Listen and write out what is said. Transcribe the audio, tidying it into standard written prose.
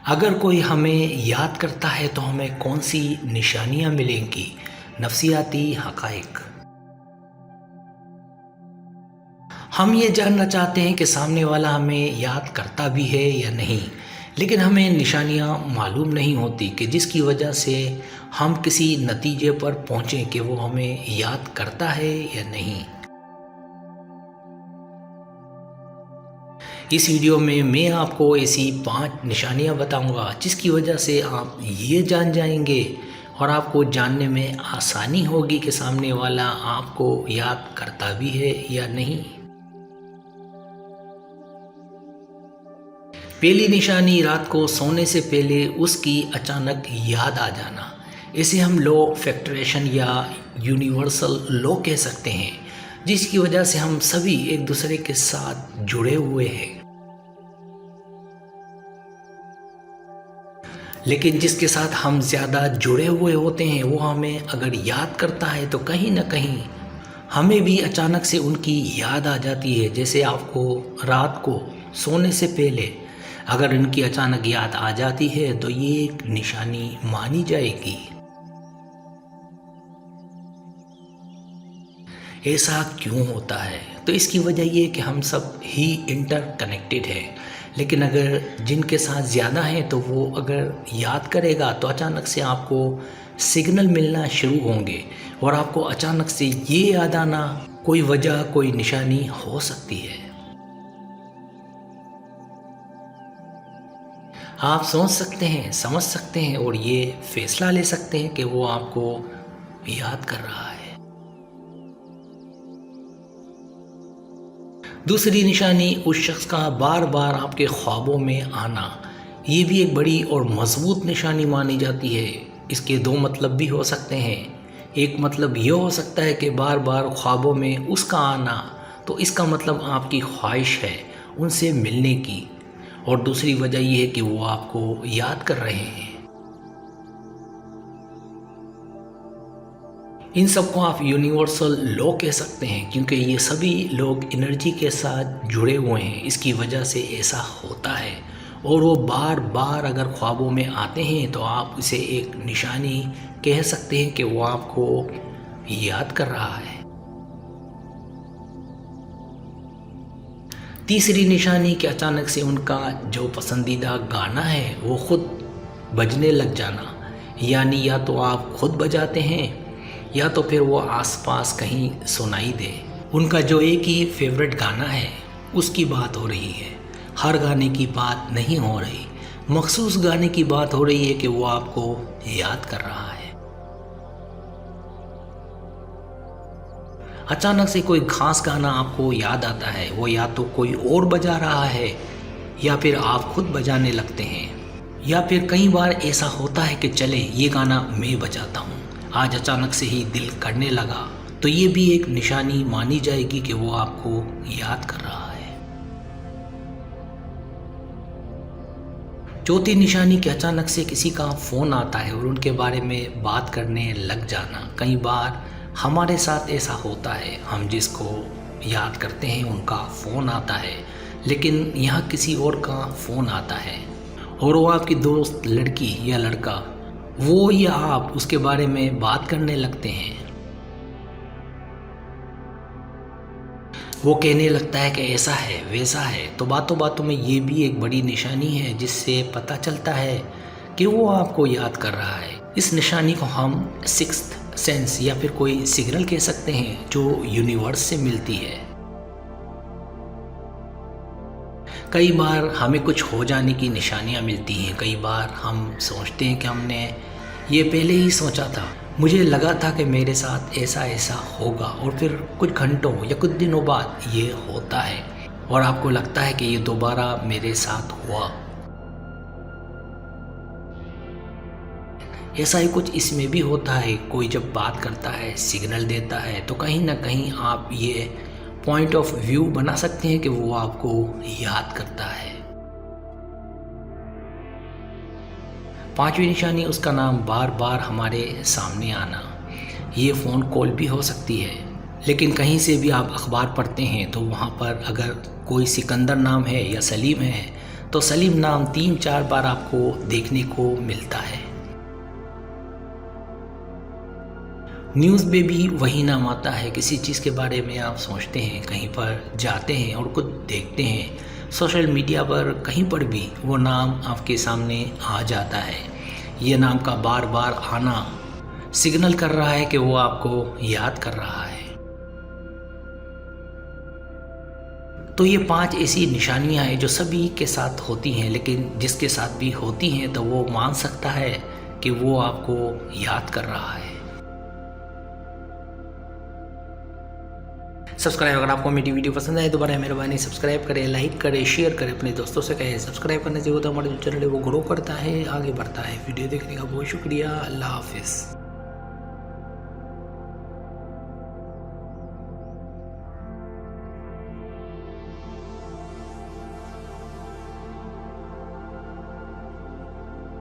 अगर कोई हमें याद करता है तो हमें कौन सी निशानियां मिलेंगी? नफ्सियाती हकाइक। हम ये जानना चाहते हैं कि सामने वाला हमें याद करता भी है या नहीं, लेकिन हमें निशानियां मालूम नहीं होती कि जिसकी वजह से हम किसी नतीजे पर पहुँचें कि वो हमें याद करता है या नहीं। इस वीडियो में मैं आपको ऐसी 5 निशानियां बताऊंगा जिसकी वजह से आप ये जान जाएंगे और आपको जानने में आसानी होगी कि सामने वाला आपको याद करता भी है या नहीं। पहली निशानी, रात को सोने से पहले उसकी अचानक याद आ जाना। इसे हम लॉ ऑफ फैक्टरेशन या यूनिवर्सल लॉ कह सकते हैं, जिसकी वजह से हम सभी एक दूसरे के साथ जुड़े हुए हैं, लेकिन जिसके साथ हम ज़्यादा जुड़े हुए होते हैं वो हमें अगर याद करता है तो कहीं ना कहीं हमें भी अचानक से उनकी याद आ जाती है। जैसे आपको रात को सोने से पहले अगर इनकी अचानक याद आ जाती है तो ये एक निशानी मानी जाएगी। ऐसा क्यों होता है? तो इसकी वजह ये कि हम सब ही इंटरकनेक्टेड है, लेकिन अगर जिनके साथ ज़्यादा हैं तो वो अगर याद करेगा तो अचानक से आपको सिग्नल मिलना शुरू होंगे और आपको अचानक से ये याद आना कोई वजह, कोई निशानी हो सकती है। आप सोच सकते हैं, समझ सकते हैं और ये फैसला ले सकते हैं कि वो आपको याद कर रहा है। दूसरी निशानी, उस शख्स का बार बार आपके ख्वाबों में आना। ये भी एक बड़ी और मजबूत निशानी मानी जाती है। इसके 2 मतलब भी हो सकते हैं। एक मतलब ये हो सकता है कि बार बार ख्वाबों में उसका आना, तो इसका मतलब आपकी ख्वाहिश है उनसे मिलने की, और दूसरी वजह यह है कि वो आपको याद कर रहे हैं। इन सबको आप यूनिवर्सल लॉ कह सकते हैं, क्योंकि ये सभी लोग एनर्जी के साथ जुड़े हुए हैं। इसकी वजह से ऐसा होता है, और वो बार बार अगर ख्वाबों में आते हैं तो आप इसे एक निशानी कह सकते हैं कि वो आपको याद कर रहा है। तीसरी निशानी कि अचानक से उनका जो पसंदीदा गाना है वो खुद बजने लग जाना, यानी या तो आप खुद बजाते हैं या तो फिर वो आसपास कहीं सुनाई दे। उनका जो एक ही फेवरेट गाना है उसकी बात हो रही है, हर गाने की बात नहीं हो रही, मखसूस गाने की बात हो रही है कि वो आपको याद कर रहा है। अचानक से कोई खास गाना आपको याद आता है, वो या तो कोई और बजा रहा है या फिर आप खुद बजाने लगते हैं, या फिर कई बार ऐसा होता है कि चले ये गाना मैं बजाता हूँ, आज अचानक से ही दिल करने लगा, तो ये भी एक निशानी मानी जाएगी कि वो आपको याद कर रहा है। चौथी निशानी कि अचानक से किसी का फ़ोन आता है और उनके बारे में बात करने लग जाना। कई बार हमारे साथ ऐसा होता है, हम जिसको याद करते हैं उनका फ़ोन आता है, लेकिन यहाँ किसी और का फ़ोन आता है और वो आपकी दोस्त लड़की या लड़का, वो या आप उसके बारे में बात करने लगते हैं। वो कहने लगता है कि ऐसा है वैसा है, तो बातों बातों में ये भी एक बड़ी निशानी है जिससे पता चलता है कि वो आपको याद कर रहा है। इस निशानी को हम सिक्स्थ सेंस या फिर कोई सिग्नल कह सकते हैं जो यूनिवर्स से मिलती है। कई बार हमें कुछ हो जाने की निशानियां मिलती हैं। कई बार हम सोचते हैं कि हमने ये पहले ही सोचा था, मुझे लगा था कि मेरे साथ ऐसा ऐसा होगा, और फिर कुछ घंटों या कुछ दिनों बाद ये होता है और आपको लगता है कि ये दोबारा मेरे साथ हुआ। ऐसा ही कुछ इसमें भी होता है। कोई जब बात करता है, सिग्नल देता है, तो कहीं ना कहीं आप ये पॉइंट ऑफ व्यू बना सकते हैं कि वो आपको याद करता है। 5वीं निशानी, उसका नाम बार बार हमारे सामने आना। ये फ़ोन कॉल भी हो सकती है, लेकिन कहीं से भी आप अखबार पढ़ते हैं तो वहाँ पर अगर कोई सिकंदर नाम है या सलीम है तो सलीम नाम 3-4 बार आपको देखने को मिलता है। न्यूज़ में भी वही नाम आता है। किसी चीज़ के बारे में आप सोचते हैं, कहीं पर जाते हैं और कुछ देखते हैं, सोशल मीडिया पर कहीं पर भी वो नाम आपके सामने आ जाता है। ये नाम का बार बार आना सिग्नल कर रहा है कि वो आपको याद कर रहा है। तो ये 5 ऐसी निशानियां हैं जो सभी के साथ होती हैं, लेकिन जिसके साथ भी होती हैं तो वो मान सकता है कि वो आपको याद कर रहा है। सब्सक्राइब, अगर आपको मेरी वीडियो पसंद आए तो बड़ा मेहरबानी सब्सक्राइब करें, लाइक करें, शेयर करें, अपने दोस्तों से कहें। सब्सक्राइब करने से होता हमारा जो चैनल है वो ग्रो करता है, आगे बढ़ता है। वीडियो देखने का बहुत शुक्रिया। अल्लाह हाफिज़।